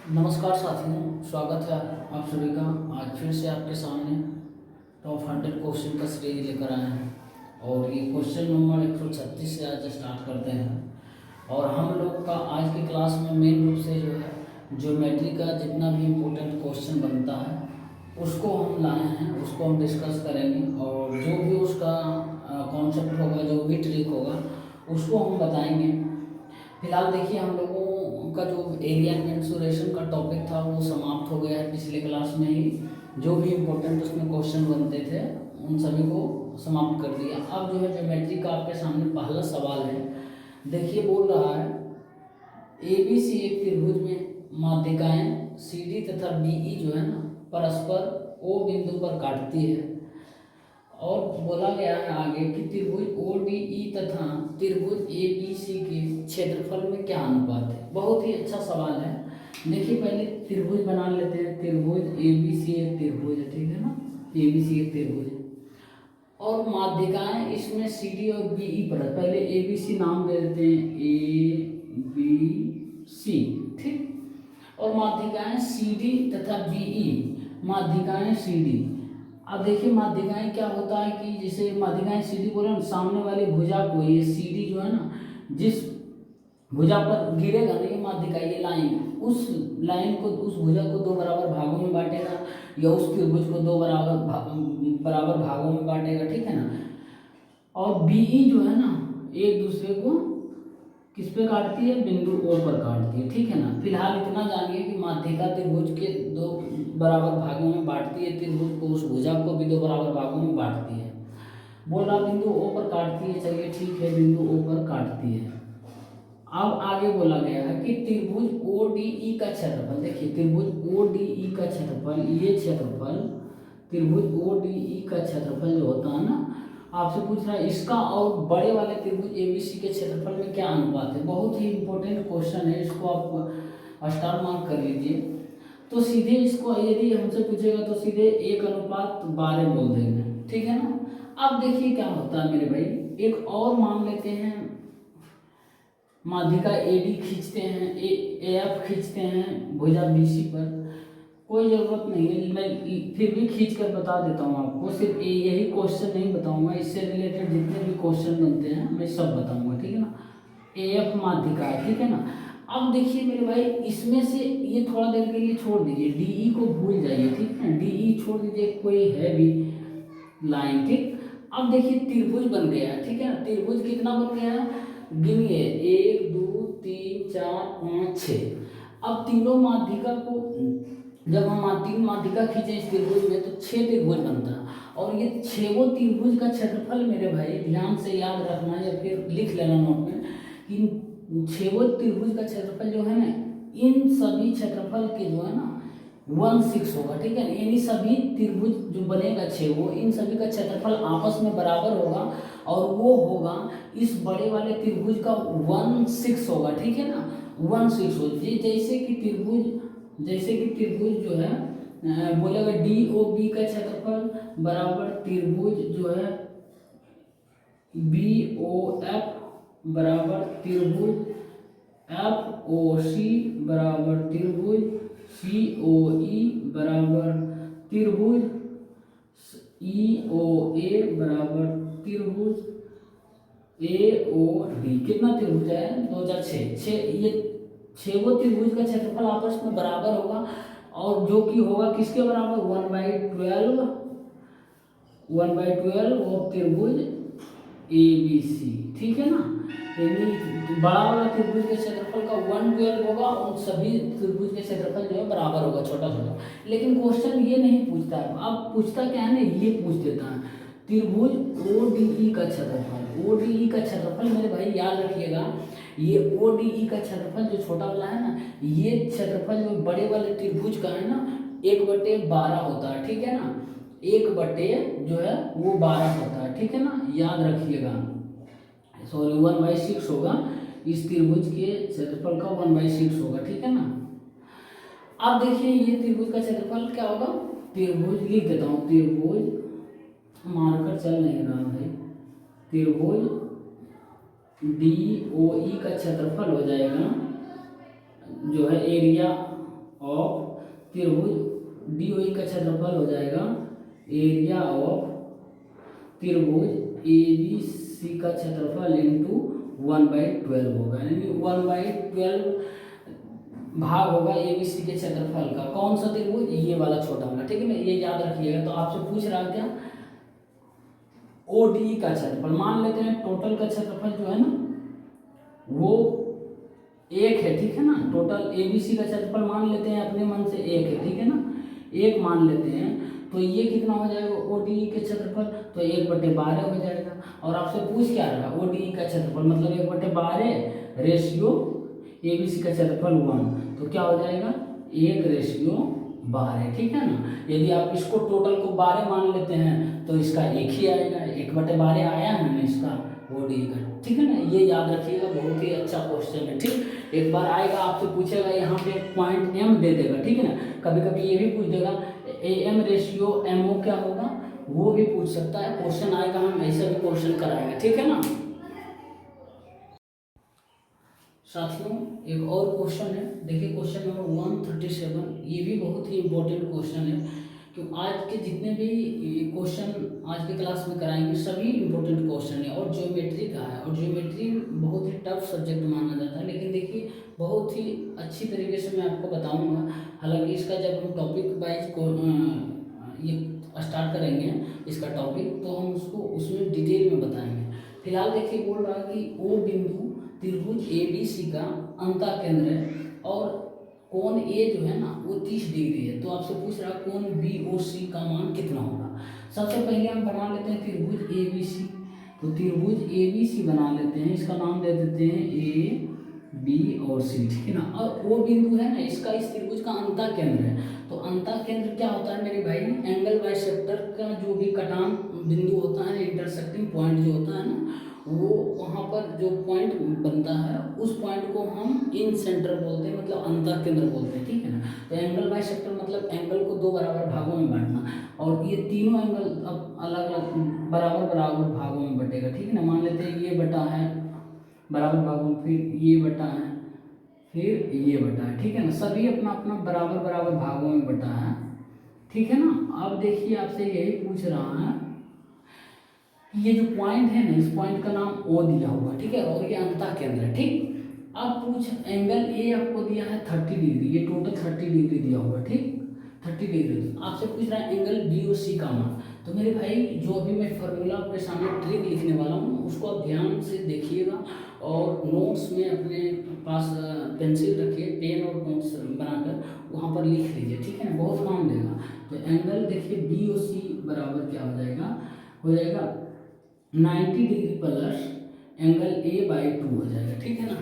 नमस्कार साथियों, स्वागत है आप सभी का। आज फिर से आपके सामने टॉप 100 क्वेश्चन का सीरीज लेकर आए हैं और ये क्वेश्चन नंबर 136 से आज स्टार्ट करते हैं। और हम लोग का आज की क्लास में मेन रूप से जो है ज्योमेट्री का जितना भी इम्पोर्टेंट क्वेश्चन बनता है उसको हम लाए हैं, उसको हम डिस्कस करेंगे और जो भी उसका कॉन्सेप्ट होगा, जो भी ट्रिक होगा उसको हम बताएंगे। फिलहाल देखिए, हम लोगों का जो एरिया मेंसुरेशन का टॉपिक था वो समाप्त हो गया है पिछले क्लास में ही। जो भी इम्पोर्टेंट उसमें क्वेश्चन बनते थे उन सभी को समाप्त कर दिया। अब जो है ज्योमेट्री का आपके सामने पहला सवाल है। देखिए, बोल रहा है ए बी सी एक त्रिभुज में माध्यिकाएं सी डी तथा बी ई जो है ना परस्पर ओ बिंदु पर काटती है। और बोला गया है आगे कि त्रिभुज ओ डी ई तथा त्रिभुज ए बी सी के क्षेत्रफल में क्या अनुपात है। बहुत ही अच्छा सवाल है। देखिए, पहले त्रिभुज बना लेते हैं। त्रिभुज ए बी सी एक त्रिभुज है, ठीक है ना। ए बी सी एक त्रिभुज है और माध्यिकाएं इसमें सी डी और बी ई पर है। पहले ए बी सी नाम दे देते हैं, ए बी सी, ठीक। और माध्यिकाएं सी डी तथा बी ई, माध्यिकाएं सी डी। अब देखिए, माध्यिकाएं क्या होता है कि जैसे माध्यिकाएं सी डी बोले, सामने वाली भुजा को ये सी डी जो है ना, जिस भुजा पर गिरेगा ना ये माध्यिका, ये लाइन, उस लाइन को, उस भुजा को दो बराबर भागों में बांटेगा या उस त्रिभुज को दो बराबर भागों में बांटेगा, ठीक है ना। और बीई जो है ना एक दूसरे को किस पे काटती है, बिंदु ओ पर काटती है, ठीक है ना। फिलहाल इतना जानिए कि माध्यिका त्रिभुज के दो बराबर भागों में बांटती है, त्रिभुज को, उस भुजा को भी दो बराबर भागों में बांटती है। बोल रहा बिंदु ओ पर काटती है, चलिए ठीक है, बिंदु ओ पर काटती है। अब आगे बोला गया है कि त्रिभुज ओ डी ई का क्षेत्रफल। देखिए, त्रिभुज ओ डी ई का क्षेत्रफल, ये क्षेत्रफल त्रिभुज ओ डी ई का क्षेत्रफल जो होता है ना, आपसे पूछ रहा है इसका और बड़े वाले त्रिभुज एबीसी के क्षेत्रफल में क्या अनुपात है। बहुत ही इंपॉर्टेंट क्वेश्चन है, इसको आप स्टार मार्क कर लीजिए। तो सीधे इसको यदि हमसे पूछेगा तो सीधे 1:12 बोल देंगे, ठीक है ना। अब देखिए क्या होता है मेरे भाई, एक और मान लेते हैं, माध्यिका ए डी खींचते हैं, ए एफ खींचते हैं भुजा बी सी पर। कोई ज़रूरत नहीं है, मैं फिर भी खींच कर बता देता हूँ आपको। सिर्फ यही क्वेश्चन नहीं बताऊँगा, इससे रिलेटेड जितने भी क्वेश्चन बनते हैं मैं सब बताऊँगा, ठीक है ना। ए एफ माध्यिका है, ठीक है ना। अब देखिए मेरे भाई, इसमें से ये थोड़ा देर के लिए छोड़ दीजिए, डी ई को भूल जाइए, ठीक है। डी ई छोड़ दीजिए, कोई है भी लाइन, ठीक। अब देखिए त्रिभुज बन गया है, ठीक है ना। त्रिभुज कितना बन गया है, गिनिए, 1 2 3 4 5 6। अब तीनों माध्यिका को जब हम तीन माध्यिका खींचे इस त्रिभुज में तो 6 त्रिभुज बनता है। और ये 6 त्रिभुज का क्षेत्रफल मेरे भाई ध्यान से याद रखना या फिर लिख लेना नोट में कि 6 त्रिभुज का क्षेत्रफल जो है ना, इन सभी क्षेत्रफल के जो है ना 1/6 होगा, ठीक है। यानी सभी त्रिभुज जो बनेगा 6, इन सभी का क्षेत्रफल आपस में बराबर होगा और वो होगा इस बड़े वाले त्रिभुज का 1/6 होगा, ठीक है ना। 1/6 हो, जैसे कि त्रिभुज जो है बोलेगा डी ओ बी का क्षेत्रफल बराबर त्रिभुज जो है बी ओ एफ बराबर त्रिभुज एफ ओ सी बराबर त्रिभुज सी ओ ई बराबर त्रिभुज ई ओ ए बराबर त्रिभुज ए ओ डी। कितना त्रिभुज है, 2006। ये 6 त्रिभुज का क्षेत्रफल आपस में बराबर होगा और जो कि होगा किसके बराबर, 1/12 ऑफ त्रिभुज ए बी सी, ठीक है ना। यानी बड़ा वाला त्रिभुज के क्षेत्रफल का 1/12 होगा, उन सभी त्रिभुज के क्षेत्रफल जो है बराबर होगा, छोटा छोटा। लेकिन क्वेश्चन ये नहीं पूछता है, अब पूछता क्या है ना, ये पूछ देता है त्रिभुज ओ डी ई का क्षेत्रफल। ओ डी ई का क्षेत्रफल मेरे भाई याद रखिएगा, ये ओ डी ई का क्षेत्रफल जो छोटा वाला है ना, ये क्षेत्रफल जो बड़े वाले त्रिभुज का है ना 1/12 होता है, ठीक है ना। 1 जो है वो 12 होता है, ठीक है ना, याद रखिएगा। सॉरी, 1/6 होगा, इस त्रिभुज के क्षेत्रफल का 1/6 होगा, ठीक है ना। अब देखिए ये त्रिभुज का क्षेत्रफल क्या होगा, त्रिभुज लिख देता हूँ, त्रिभुज मार्कर चल नहीं रहा भाई, त्रिभुज डी ओ ई का क्षेत्रफल हो जाएगा जो है एरिया ऑफ त्रिभुज DOE का क्षेत्रफल हो जाएगा एरिया ऑफ त्रिभुज ABC का क्षेत्रफल इंटू 1/12 होगा, यानी 1/12 भाग होगा ABC के क्षेत्रफल का। कौन सा त्रिभुज? ये वाला छोटा वाला, ठीक है ना, ये याद रखिएगा। तो आपसे पूछ रहा क्या, ODE का क्षेत्रफल। मान लेते हैं टोटल का क्षेत्रफल जो है ना वो 1 है, ठीक है ना। टोटल ABC का क्षेत्रफल मान लेते हैं अपने मन से 1 है, ठीक है ना, 1 मान लेते हैं। तो ये कितना हो जाएगा ODE के क्षेत्रफल? तो 1/12 हो जाएगा। और आपसे पूछ क्या रहा, ODE का क्षेत्रफल मतलब 1/12 रेशियो ABC का क्षेत्रफल 1, तो क्या हो जाएगा 1/12, ठीक है ना। यदि आप इसको टोटल को 12 मान लेते हैं तो इसका 1 ही आएगा, 1/12 आया है ना इसका ODE का, ठीक है ना। ये याद रखिएगा, बहुत ही अच्छा क्वेश्चन है, ठीक। एक बार आएगा आपसे पूछेगा यहाँ पे पॉइंट M दे देगा, ठीक है ना। कभी कभी ये भी पूछ देगा AM रेशियो MO क्या होगा, वो भी पूछ सकता है, क्वेश्चन आएगा, हम ऐसा भी क्वेश्चन कराएंगे, ठीक है ना। साथियों एक और क्वेश्चन है, देखिए क्वेश्चन नंबर 137, ये भी बहुत ही इंपॉर्टेंट क्वेश्चन है। तो आज के जितने भी क्वेश्चन आज के क्लास में कराएंगे सभी इंपॉर्टेंट क्वेश्चन है, और ज्योमेट्री का है। और ज्योमेट्री बहुत ही टफ सब्जेक्ट माना जाता है, लेकिन देखिए बहुत ही अच्छी तरीके से मैं आपको बताऊंगा। हालांकि इसका जब हम टॉपिक वाइज को ये स्टार्ट करेंगे इसका टॉपिक, तो हम उसको उसमें डिटेल में बताएंगे। फिलहाल देखिए बोल रहा है कि O बिंदु त्रिभुज ABC का अंतः केंद्र है और कोण A जो है ना वो 30 डिग्री है। तो आपसे पूछ रहा कोण BOC का मान कितना होगा। सबसे पहले हम बना लेते हैं त्रिभुज ABC, तो त्रिभुज ABC बना लेते हैं, इसका नाम दे देते हैं A B और C, ठीक है ना। और O बिंदु है ना इसका इस त्रिभुज का अंतः केंद्र है। तो अंतः केंद्र क्या होता है मेरे भाई, एंगल बाइसेक्टर का जो भी कटान बिंदु होता है, इंटरसेक्टिंग पॉइंट जो होता है ना, वो वहाँ पर जो पॉइंट बनता है उस पॉइंट को हम इन सेंटर बोलते हैं, मतलब अंतः केंद्र बोलते हैं, ठीक है ना। तो एंगल बाइसेक्टर मतलब एंगल को 2 बराबर भागों में बांटना, और ये तीनों एंगल अब अलग अलग बराबर बराबर भागों में बटेगा, ठीक है ना। मान लेते हैं ये बटा है बराबर भागों में, फिर ये बटा है, फिर ये बटा है, ठीक है ना। सभी अपना अपना बराबर बराबर भागों में बटा है, ठीक है ना। अब देखिए आपसे यही पूछ रहा है, ये जो पॉइंट है ना इस पॉइंट का नाम O दिया हुआ, ठीक है, और ये अंतः केंद्र है, ठीक। अब पूछ एंगल A आपको दिया है 30 डिग्री, ये टोटल 30 डिग्री दिया हुआ, ठीक, 30 डिग्री। आपसे पूछ रहा है एंगल BOC का मान। तो मेरे भाई जो अभी मैं फार्मूला आपके सामने ट्रिक लिखने वाला हूँ उसको आप ध्यान से देखिएगा, और नोट्स में अपने पास पेंसिल रखिए, पेन और नोट्स बनाकर वहाँ पर लिख लीजिए, ठीक है ना, बहुत काम देगा। तो एंगल देखिए BOC बराबर क्या हो जाएगा 90 डिग्री प्लस एंगल A/2 हो जाएगा, ठीक है ना।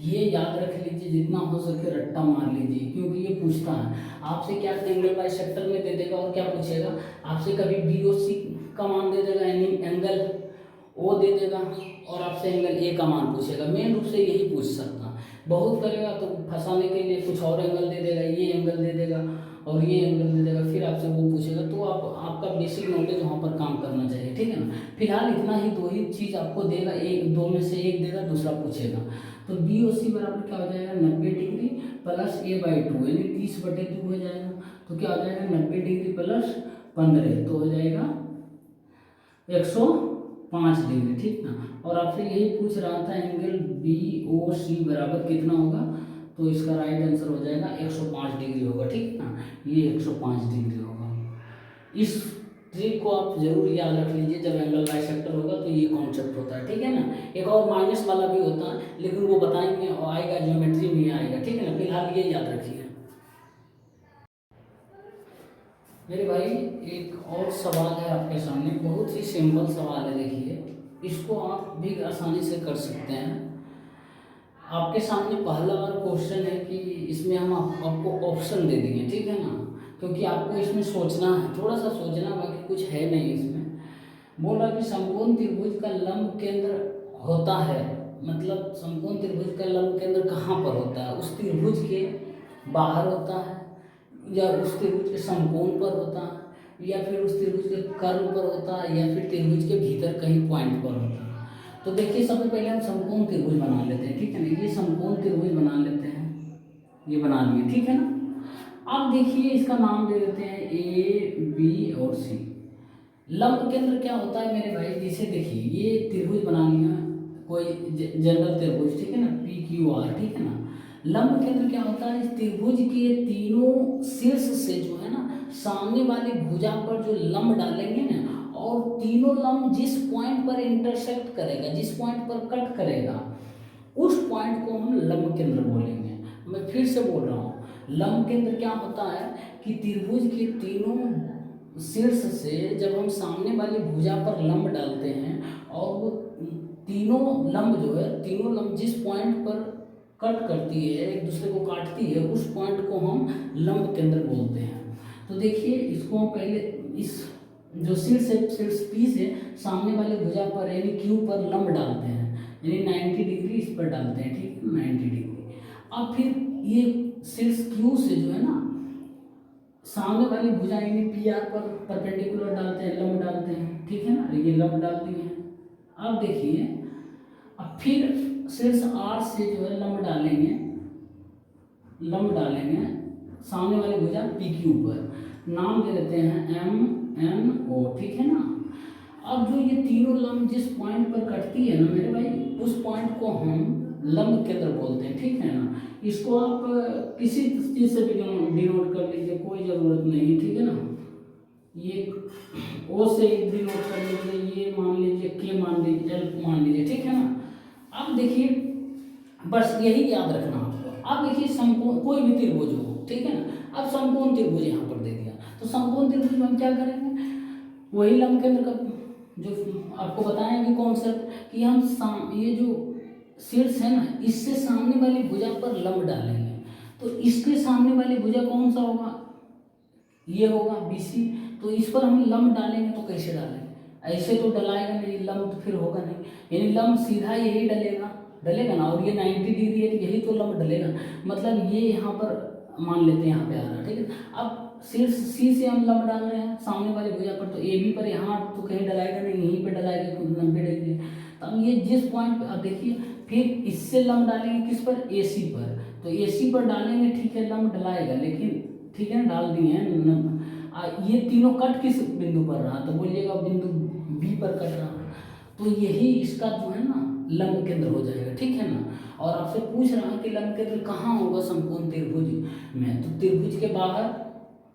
ये याद रख लीजिए, जितना हो सके रट्टा मार लीजिए, क्योंकि ये पूछता है आपसे क्या एंगल बाइसेक्टर में दे देगा, और क्या पूछेगा आपसे, कभी BOC का मान दे देगा यानी एंगल O दे देगा, और आपसे एंगल A का मान पूछेगा। मेन रूप से यही पूछ सकता है, बहुत करेगा तो फंसाने के लिए कुछ और एंगल दे देगा, ये एंगल दे देगा और ये एंगल दे देगा, फिर आपसे वो पूछेगा। तो आपका बेसिक नॉलेज वहाँ पर काम करना चाहिए, ठीक है ना। फिलहाल इतना ही 2 ही चीज़ आपको देगा, एक 2 में से एक देगा, दूसरा पूछेगा। तो BOC बराबर क्या हो जाएगा 90 डिग्री प्लस A/2 यानी 30/2 हो जाएगा। तो क्या हो जाएगा 90 डिग्री प्लस 15, तो हो जाएगा 105 डिग्री, ठीक ना। और आपसे यही पूछ रहा था एंगल BOC बराबर कितना होगा, तो इसका राइट आंसर हो जाएगा 105 डिग्री होगा, ठीक ना, ये 105 डिग्री होगा। इस ट्रिक को आप जरूर याद रख लीजिए, जब एंगल बाइसेक्टर होगा तो ये कॉन्सेप्ट होता है, ठीक है ना। एक और माइनस वाला भी होता है, लेकिन वो बताएंगे और आएगा ज्योमेट्री में आएगा, ठीक है ना। फिलहाल ये याद रखिए मेरे भाई। एक और सवाल है आपके सामने, बहुत ही सिंपल सवाल है, देखिए इसको आप भी आसानी से कर सकते हैं। आपके सामने पहला बार क्वेश्चन है कि इसमें हम आपको ऑप्शन दे देंगे, ठीक है ना, क्योंकि आपको इसमें सोचना है, थोड़ा सा सोचना, बाकी कुछ है नहीं इसमें। बोल रहा कि समकोण त्रिभुज का लंब केंद्र होता है, मतलब समकोण त्रिभुज का लंब केंद्र कहाँ पर होता है, उस त्रिभुज के बाहर होता है, या उस त्रिभुज के समकोण पर होता है, या फिर उस त्रिभुज के कर्व पर होता है, या फिर त्रिभुज के भीतर कहीं पॉइंट पर होता है। तो देखिए सबसे पहले हम समकोण त्रिभुज बना लेते हैं, ठीक है ना। ये समकोण त्रिभुज बना लेते हैं, ये बना लिए, ठीक है ना। अब देखिए इसका नाम दे देते हैं ए बी और सी। लंब केंद्र क्या होता है मेरे भाई, जिसे देखिए ये त्रिभुज बना लिया कोई जनरल त्रिभुज, ठीक है ना, पी क्यू आर, ठीक है ना। लंब केंद्र क्या होता है, इस त्रिभुज के तीनों शीर्ष से जो है ना सामने वाली भुजा पर जो लंब डालेंगे ना, और तीनों लंब जिस पॉइंट पर इंटरसेक्ट करेगा, जिस पॉइंट पर कट करेगा, उस पॉइंट को हम लंब केंद्र बोलेंगे। मैं फिर से बोल रहा हूँ, लंब केंद्र क्या होता है कि त्रिभुज के तीनों शीर्ष से जब हम सामने वाली भुजा पर लंब डालते हैं और वो तीनों लंब जो है, तीनों लंब जिस पॉइंट पर कट करती है, एक दूसरे को काटती है, उस पॉइंट को हम लंब केंद्र बोलते हैं। तो देखिए इसको हम पहले इस जो शीर्ष है, शीर्ष पी से सामने वाले भुजा पर यानी क्यू पर लंब डालते हैं, यानी 90 डिग्री इस पर डालते हैं, ठीक है, 90 डिग्री। अब फिर ये शीर्ष क्यू से जो है ना सामने वाली भुजा यानी पी आर पर परपेंडिकुलर डालते हैं, लंब डालते हैं, ठीक है ना, ये लंब डाल दिए हैं। अब देखिए अब फिर शीर्ष आर से जो है लंब डालेंगे, लंब डालेंगे सामने वाली भुजा पी क्यू पर, नाम दे देते हैं एम एन ओ, ठीक है ना। अब जो ये तीनों लंब जिस पॉइंट पर कटती है ना मेरे भाई, उस पॉइंट को हम लंब केंद्र बोलते हैं, ठीक है ना। इसको आप किसी चीज़ से भी डिनोट कर लीजिए, कोई ज़रूरत नहीं, ठीक है ना। ये ओ से डिनोट कर लीजिए, ये मान लीजिए के मान लीजिए, एल मान लीजिए, ठीक है ना। अब देखिए बस यही याद रखना आपको। अब देखिए समकोण कोई भी त्रिभुज हो, ठीक है ना। अब समकोण त्रिभुज यहाँ पर दे दिया, तो समकोण त्रिभुज में हम क्या करेंगे, वही लंब केंद्र का जो आपको बताएंगे कॉन्सेप्ट कि हम ये जो शीर्ष है ना, इससे सामने वाली भुजा पर लंब डालेंगे। तो इसके सामने वाली भुजा कौन सा होगा, ये होगा BC। तो इस पर हम लंब डालेंगे तो कैसे डालेंगे, ऐसे तो डलाएगा नहीं, लंब तो फिर होगा नहीं, यानी लंब सीधा यही डलेगा ना, और ये 90 डिग्री है, यही तो लंब डलेगा। मतलब ये यहाँ पर मान लेते हैं, यहाँ पे आ रहा है, ठीक है। अब शीर्ष C से हम लंब डाल रहे हैं सामने वाली भुजा पर, तो AB पर यहाँ तो कहीं डलाएगा नहीं, यहीं पे डलाएगा 90 डिग्री। तब ये जिस पॉइंट पे अब देखिए फिर इससे लंब डालेंगे किस पर, AC पर, तो AC पर डालेंगे, ठीक है, लंब डलाएगा, लेकिन ठीक है डाल दिए हैं। ये तीनों कट किस बिंदु पर रहा, तो बोलिएगा बिंदु B पर कट रहा, तो यही इसका जो है ना लंब केंद्र हो जाएगा, ठीक है ना। और आपसे पूछ रहा है कि लंब केंद्र कहाँ होगा समकोण त्रिभुज में, तो त्रिभुज के बाहर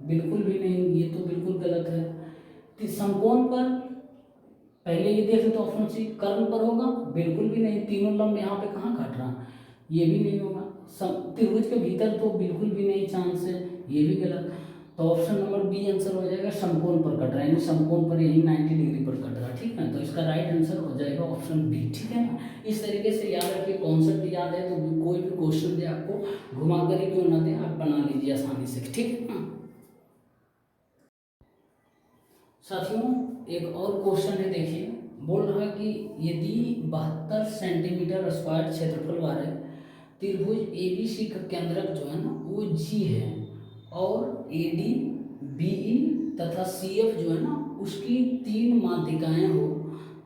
बिल्कुल भी नहीं, ये तो बिल्कुल गलत है। समकोण पर पहले ये देख लो तो ऑप्शन सी, कर्ण पर होगा, बिल्कुल भी नहीं, तीनों लंब यहाँ पे कहाँ काट रहा, ये भी नहीं होगा। त्रिभुज के भीतर तो बिल्कुल भी नहीं चांस है, ये भी गलत। तो ऑप्शन नंबर बी आंसर हो जाएगा, समकोण पर कट रहा है, यानी समकोण पर यही 90 डिग्री पर कट रहा है, ठीक है। तो इसका राइट आंसर हो जाएगा ऑप्शन बी, ठीक है ना। इस तरीके से याद रखिए, कॉन्सेप्ट याद है तो कोई भी क्वेश्चन दे आपको घुमा कर ही क्यों ना दे, आप बना लीजिए आसानी से, ठीक है ना। साथियों एक और क्वेश्चन है, देखिए बोल रहा है कि यदि 72 सेंटीमीटर स्क्वायर क्षेत्रफल वाले त्रिभुज ABC का केंद्रक जो है ना वो G है, और AD BE तथा CF जो है ना उसकी 3 माध्यिकाएं हो,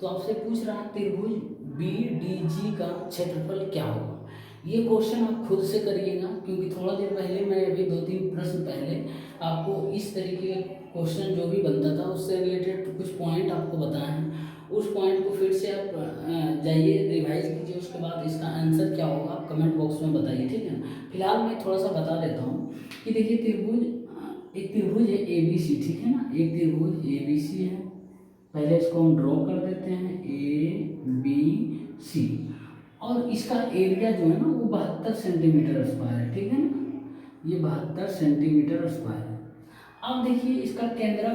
तो आपसे पूछ रहा है त्रिभुज BDG का क्षेत्रफल क्या होगा। ये क्वेश्चन आप खुद से करिएगा, क्योंकि थोड़ा देर पहले मैं अभी 2-3 प्रश्न पहले आपको इस तरीके का क्वेश्चन जो भी बनता था उससे रिलेटेड कुछ पॉइंट आपको बताए हैं, उस पॉइंट को फिर से आप जाइए रिवाइज कीजिए, उसके बाद इसका आंसर क्या होगा आप कमेंट बॉक्स में बताइए, ठीक है ना। फिलहाल मैं थोड़ा सा बता देता हूँ कि देखिए एक त्रिभुज है ABC, ठीक है ना, एक त्रिभुज ABC है, पहले इसको हम ड्रॉ कर देते हैं ABC, और इसका एरिया जो है ना वो 72 सेंटीमीटर स्क्वायर है, ठीक है ना, ये 72 सेंटीमीटर स्क्वायर है। अब देखिए इसका केंद्र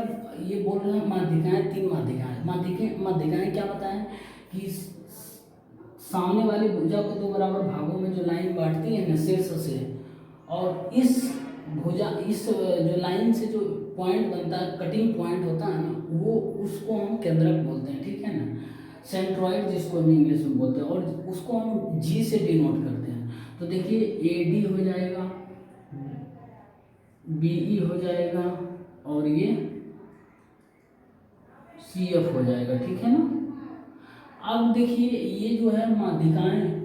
ये बोल रहे हैं माध्यिकाएं, 3 माध्यिकाएं क्या बताएं कि सामने वाली भुजा को 2 बराबर भागों में जो लाइन बांटती है ना शीर्ष से, और इस जो लाइन से जो पॉइंट बनता है, कटिंग पॉइंट होता है ना, वो उसको हम केंद्रक बोलते हैं, ठीक है ना, सेंट्रॉइड जिसको हम इंग्लिश में बोलते हैं, और उसको हम G से डिनोट करते हैं। तो देखिए AD हो जाएगा, BE हो जाएगा, और ये CF हो जाएगा, ठीक है ना। अब देखिए ये जो है माध्यिकाएं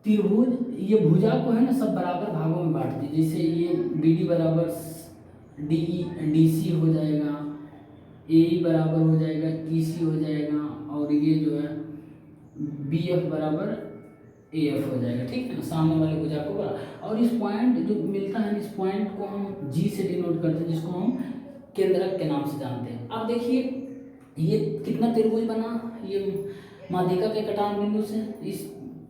त्रिभुज, ये भुजा को है ना सब बराबर भागों में बांटती है। जैसे ये बी डी बराबर डी सी हो जाएगा, ए बराबर हो जाएगा ई सी हो जाएगा, और ये जो है बी एफ बराबर ए एफ हो जाएगा, ठीक है ना, सामने वाले भुजा को बराबर। और इस पॉइंट जो मिलता है, इस पॉइंट को हम जी से डिनोट करते हैं, जिसको हम केंद्रक के नाम से जानते हैं। अब देखिए ये कितना त्रिभुज बना, ये माध्यिका के कटान बिंदु से इस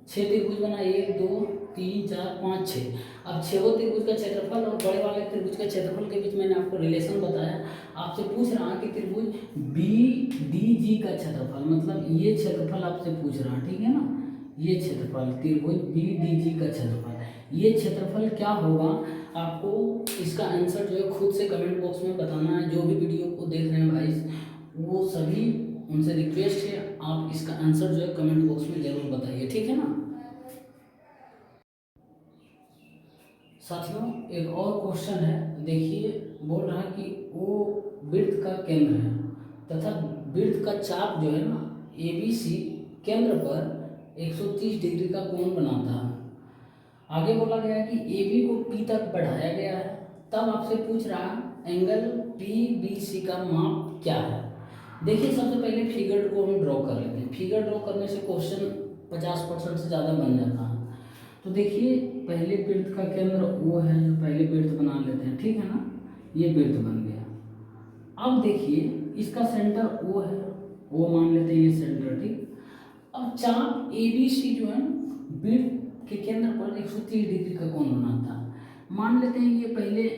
6 त्रिभुज बना, 1 2 3 4 5 6। अब 6 त्रिभुज का क्षेत्रफल और बड़े वाले त्रिभुज के क्षेत्रफल के बीच मैंने आपको रिलेशन बताया। आपसे पूछ रहा है कि त्रिभुज बी डी जी का क्षेत्रफल, मतलब ये क्षेत्रफल आपसे पूछ रहा है, ठीक है ना, ये क्षेत्रफल त्रिभुज बी डी जी का क्षेत्रफल, ये क्षेत्रफल क्या होगा, आपको इसका आंसर जो है खुद से कमेंट बॉक्स में बताना है। जो भी वीडियो को देख रहे हैं भाई, वो सभी उनसे रिक्वेस्ट है आप इसका आंसर जो है कमेंट बॉक्स में जरूर बताइए, ठीक है ना। साथियों एक और क्वेश्चन है, देखिए बोल रहा है कि वो वृत्त का केंद्र है तथा वृत्त का चाप जो है ना ए बी सी केंद्र पर 130 डिग्री का कोण बनाता है। आगे बोला गया है कि ए बी को पी तक बढ़ाया गया है। तब आपसे पूछ रहा है एंगल पी बी सी का माप क्या है। देखिए सबसे पहले फिगर को हम ड्रॉ कर लेते हैं। फिगर ड्रॉ करने से क्वेश्चन 50% से ज़्यादा बन जाता है। तो देखिए पहले वृत्त का केंद्र वो है, जो पहले वृत्त बना लेते हैं, ठीक है ना, ये वृत्त बन गया। अब देखिए इसका सेंटर ओ है, वो मान लेते हैं ये सेंटर, ठीक। अब चाप ए बी सी जो है वृत्त के केंद्र पर 130 डिग्री का कोण बनाता है। मान लेते हैं ये पहले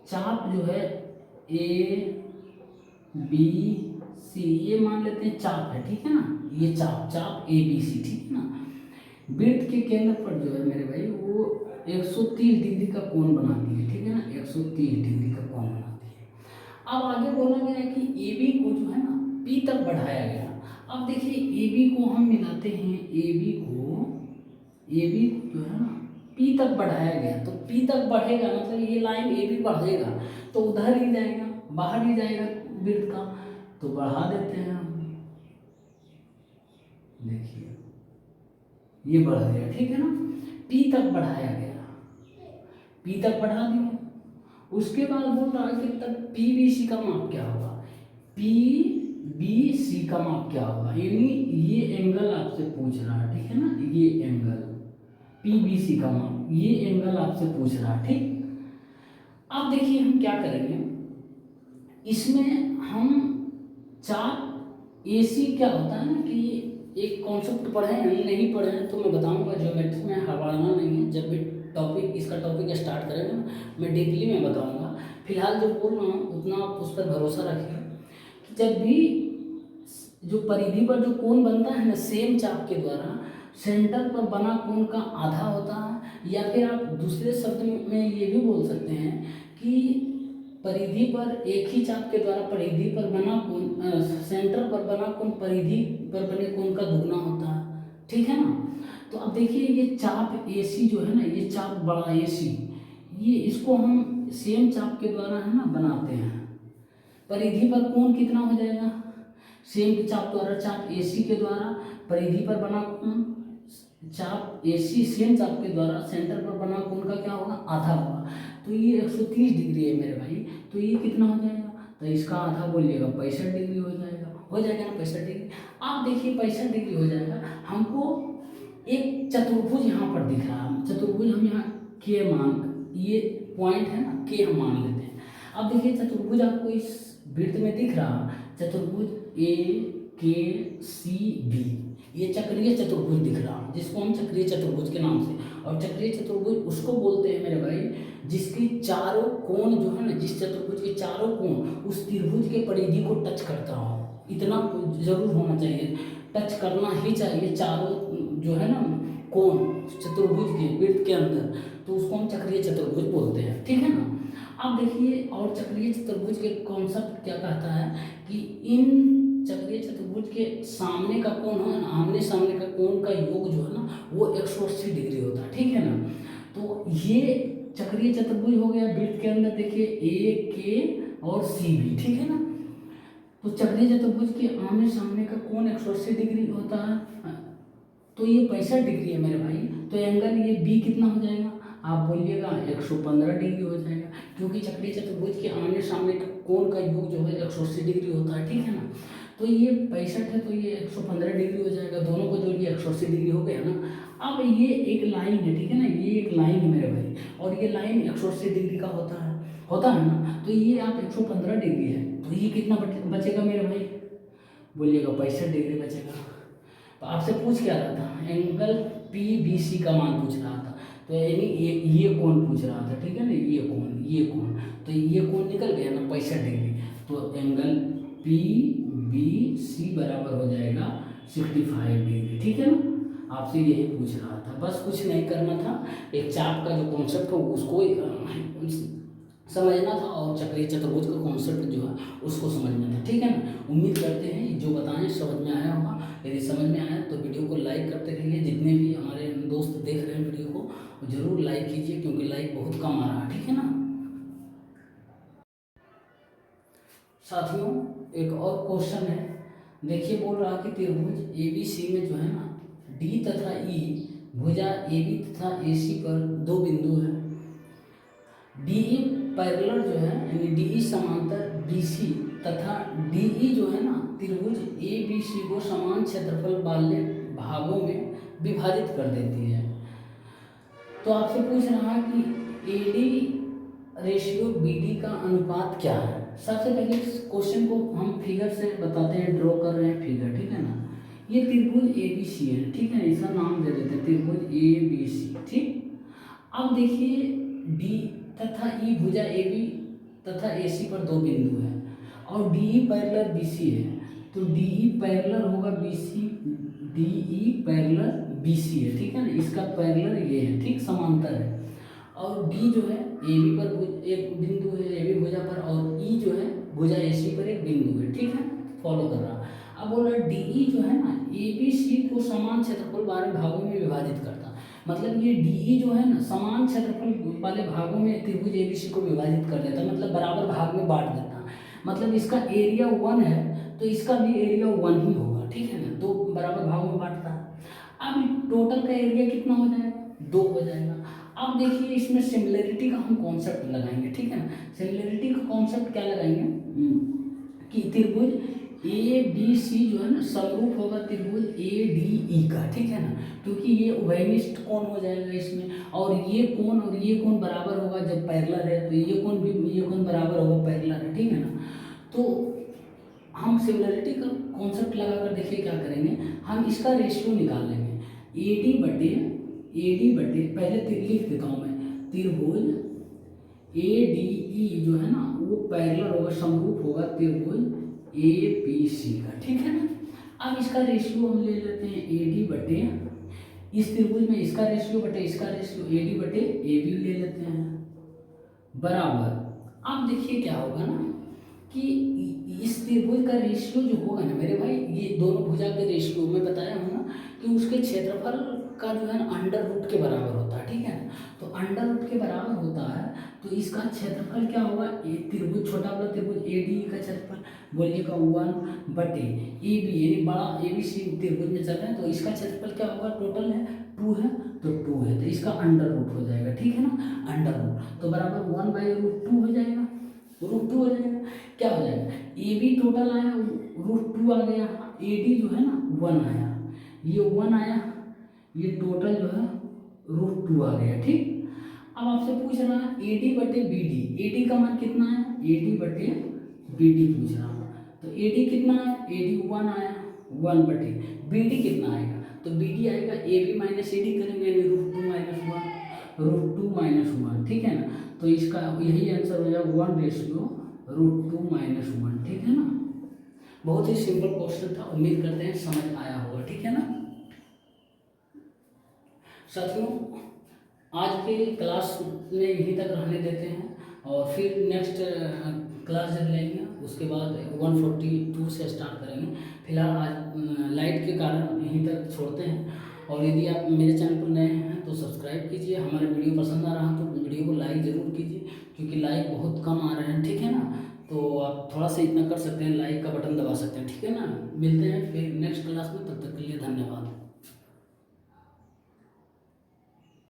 चाप जो है ए बी सी, ये मान लेते हैं चाप है, ठीक है ना, ये चाप ए बी सी, ठीक है ना। वृत्त के केंद्र पर जो है मेरे भाई वो 130 डिग्री का कोण बनाती है, ठीक है ना, 130 डिग्री का कोण बनाती है। अब आगे बोला गया है कि ए बी को जो है ना पी तक बढ़ाया गया। अब देखिए ए बी को हम मिलाते हैं, ए बी जो है ना पी तक बढ़ाया गया, तो पी तक बढ़ेगा मतलब ये लाइन ए बी बढ़ेगा तो उधर ही जाएगा, बाहर ही जाएगा वृत्त का, तो बढ़ा देते हैं हम। देखिए ये बढ़ गया, ठीक है ना, पी तक बढ़ाया गया, पी तक बढ़ा दिया। उसके बाद बोल रहा है कि तब पी बी सी का माप क्या होगा, पी बी सी का माप क्या होगा, यानी ये एंगल आपसे पूछ रहा है, ठीक है ना, ये एंगल पी बी सी का माप, ये एंगल आपसे पूछ रहा है, ठीक। अब देखिए हम क्या करेंगे, इसमें हम चाप ए सी क्या होता है ना कि एक कॉन्सेप्ट पढ़े हैं नहीं पढ़े हैं तो मैं बताऊंगा, ज्योमेट्री में हड़बड़ाना नहीं है। जब भी इसका टॉपिक स्टार्ट करेंगे ना मैं डीपली में बताऊंगा। फिलहाल जो बोल रहा हूँ उतना आप उस पर भरोसा रखिए कि जब भी जो परिधि पर जो कोण बनता है ना सेम चाप के द्वारा, सेंटर पर बना कोण का आधा होता है, या फिर आप दूसरे शब्द में ये भी बोल सकते हैं कि परिधि पर एक ही चाप के द्वारा परिधि पर बना कोण, सेंटर पर बना कोण परिधि पर बने कोण का दुगना होता है, ठीक है ना। तो अब देखिए ये चाप ए सी जो है ना, ये चाप बड़ा ए सी, ये इसको हम सेम चाप के द्वारा है ना बनाते हैं। परिधि पर कोण कितना हो जाएगा, सेम चाप द्वारा चाप ए सी के द्वारा परिधि पर बना कोण चाप ए सी सेम चाप के द्वारा सेंटर पर बना कोण का क्या होगा, आधा होगा। तो ये 130 डिग्री है मेरे भाई, तो ये कितना हो जाएगा, तो इसका आधा बोलिएगा 65 डिग्री हो जाएगा ना 65 डिग्री। आप देखिए 65 डिग्री हो जाएगा। हमको एक चतुर्भुज यहाँ पर दिख रहा है, चतुर्भुज हम यहाँ के मान, ये पॉइंट है ना के हम मान लेते हैं। अब देखिए चतुर्भुज आपको इस वृत्त में दिख रहा, चतुर्भुज ए के सी बी, ये चक्रीय चतुर्भुज दिख रहा जिसको हम चक्रीय चतुर्भुज के नाम से, और चक्रीय चतुर्भुज उसको बोलते हैं मेरे भाई जिसकी चारों कोण जो है ना, जिस चतुर्भुज के चारों कोण उस त्रिभुज के परिधि को टच करता हो, इतना जरूर होना चाहिए, टच करना ही चाहिए चारों जो है ना कोण चतुर्भुज के वृत्त के अंदर, तो उसको हम चक्रीय चतुर्भुज बोलते हैं, ठीक है ना। अब देखिए और चक्रीय चतुर्भुज के कॉन्सेप्ट क्या कहता है कि इन चक्रीय चतुर्भुज के सामने का कोण है ना, आमने सामने का कोण का योग जो है ना वो 180 डिग्री होता है, ठीक है ना। तो ये चक्रीय चतुर्भुज हो गया वृत्त के अंदर, देखिए ए के और सी बी, ठीक है ना। तो चक्रीय चतुर्भुज के आमने सामने का कोण 180 डिग्री होता है, तो ये 65 डिग्री है मेरे भाई। तो एंगल ये बी कितना हो जाएगा, आप बोलिएगा 115 डिग्री हो जाएगा, क्योंकि चक्रीय चतुर्भुज के आमने सामने का कोण का योग जो है 180 डिग्री होता है, ठीक है ना। तो ये 65 है तो ये 115 डिग्री हो जाएगा, दोनों को जोड़िए 180 डिग्री हो गया ना। अब ये एक लाइन है, ठीक है ना, ये एक लाइन है मेरे भाई, और ये लाइन 180 डिग्री का होता है ना। तो ये आप 115 डिग्री है, तो ये कितना बचेगा मेरे भाई, बोलिएगा 65 डिग्री बचेगा। तो आपसे पूछ क्या रहा था, एंगल पी बी सी का मान पूछ रहा था, तो यानी ये कोण पूछ रहा था, ठीक है ना, ये कोण, तो ये कोण निकल गया ना 65 डिग्री। तो एंगल पी बी सी बराबर हो जाएगा 65 डिग्री, ठीक है ना। आपसे यही पूछ रहा था, बस कुछ नहीं करना था, एक चाप का जो कॉन्सेप्ट हो उसको समझना था, और चक्रीय चतुर्भुज का कॉन्सेप्ट जो है उसको समझना था, ठीक है ना। उम्मीद करते हैं जो बताएं समझ में आया होगा। यदि समझ में आया तो वीडियो को लाइक करते रहिए, जितने भी हमारे दोस्त देख रहे हैं वीडियो को जरूर लाइक कीजिए, क्योंकि लाइक बहुत कम आ रहा है, ठीक है ना। साथियों एक और क्वेश्चन है, देखिए बोल रहा कि त्रिभुज ABC में जो है ना D तथा E भुजा AB तथा AC पर दो बिंदु है, DE पैरेलल जो है यानी DE समांतर BC तथा DE जो है ना त्रिभुज ABC को समान क्षेत्रफल वाले भागों में विभाजित कर देती है। तो आपसे पूछ रहा है कि AD रेशियो BD का अनुपात क्या है। सबसे पहले इस क्वेश्चन को हम फिगर से बताते हैं, ड्रॉ कर रहे हैं फिगर, ठीक है ना। ये त्रिभुज ABC है, ठीक है, इसका नाम दे देते हैं त्रिभुज ABC, ठीक। अब देखिए D तथा E भुजा AB तथा AC पर दो बिंदु है, और DE पैरेलल BC है, तो DE पैरेलल होगा BC, DE पैरेलल BC है, ठीक है ना, इसका पैरेलल ये है, ठीक, समांतर है। और D जो है AB पर एक बिंदु है AB भुजा पर, और E जो है भुजा AC पर एक बिंदु है, ठीक है, फॉलो कर रहा। अब बोला DE जो है ना ABC को समान क्षेत्रफल वाले भागों में विभाजित करता, मतलब ये DE जो है ना समान क्षेत्रफल वाले भागों में त्रिभुज ABC को विभाजित कर देता, मतलब बराबर भाग में बांट देता, मतलब इसका एरिया 1 है तो इसका भी एरिया 1 ही होगा, ठीक है ना, दो बराबर भागों में बांटता है। अब टोटल का एरिया कितना हो जाएगा, 2 हो जाएगा। अब देखिए इसमें सिमिलरिटी का हम कॉन्सेप्ट लगाएंगे, ठीक है ना। सिमिलरिटी का कॉन्सेप्ट क्या लगाएंगे कि त्रिभुज ABC जो है ना समरूप होगा त्रिभुज ADE का, ठीक है ना, क्योंकि ये उभयनिष्ठ कोण हो जाएगा इसमें, और ये कोण बराबर होगा जब पैरेलल है, तो ये कोण बराबर होगा पैरेलल है, ठीक है ना। तो हम सिमिलरिटी का कॉन्सेप्ट लगाकर देखिए क्या करेंगे, हम इसका रेशियो निकाल लेंगे, AD बटे पहले लिख देता हूँ मैं, त्रिभुज ADE जो है ना वो पैरेलल होगा, समरूप होगा त्रिभुज ABC का, ठीक है ना। अब इसका रेशियो हम ले लेते हैं AD बटे इस त्रिभुज में इसका रेशियो बटे इसका रेशियो AD बटे AB ले लेते हैं बराबर। अब देखिए क्या होगा ना कि इस त्रिभुज का रेशियो जो होगा ना मेरे भाई, ये दोनों भुजा के रेशियो में बताया हूँ ना कि उसके क्षेत्रफल का जो है ना अंडर रूट के बराबर होता है, ठीक है ना। तो अंडर रूट के बराबर होता है तो इसका क्षेत्रफल क्या होगा, त्रिभुज छोटा वाला त्रिभुज ADE का क्षेत्रफल बोलिएगा 1 बटे AB यानी बड़ा ABC त्रिभुज में चल रहे हैं, तो इसका क्षेत्रफल क्या होगा, टोटल है 2 है तो 2 है, तो इसका अंडर रूट हो जाएगा, ठीक है ना, अंडर रूट, तो बराबर 1/√2 हो जाएगा, √2 हो जाएगा। क्या हो जाएगा, AB टोटल आया √2 आ गया, AD जो है ना 1 आया, ये 1 आया, ये टोटल जो है √2 आ गया, ठीक। अब आपसे पूछ रहा है AD बटे BD, AD का मान कितना है, AD बटे BD पूछ रहा है, तो AD कितना है, AD 1 आया 1 बटे BD कितना आएगा, तो BD आएगा AB माइनस AD करेंगे √2 माइनस 1, ठीक है ना। तो इसका यही आंसर हो जाएगा 1/√2 - 1, ठीक है ना। बहुत ही सिंपल क्वेश्चन था, उम्मीद करते हैं समझ आया होगा, ठीक है ना। साथियों आज के क्लास में यहीं तक रहने देते हैं, और फिर नेक्स्ट क्लास जब लेंगे उसके बाद 142 से स्टार्ट करेंगे। फिलहाल आज लाइट के कारण यहीं तक छोड़ते हैं, और यदि आप मेरे चैनल पर नए हैं तो सब्सक्राइब कीजिए, हमारे वीडियो पसंद आ रहा तो वीडियो को लाइक ज़रूर कीजिए, क्योंकि लाइक बहुत कम आ रहे हैं, ठीक है ना। तो आप थोड़ा सा इतना कर सकते हैं, लाइक का बटन दबा सकते हैं, ठीक है ना। मिलते हैं फिर नेक्स्ट क्लास में, तब तक के लिए धन्यवाद।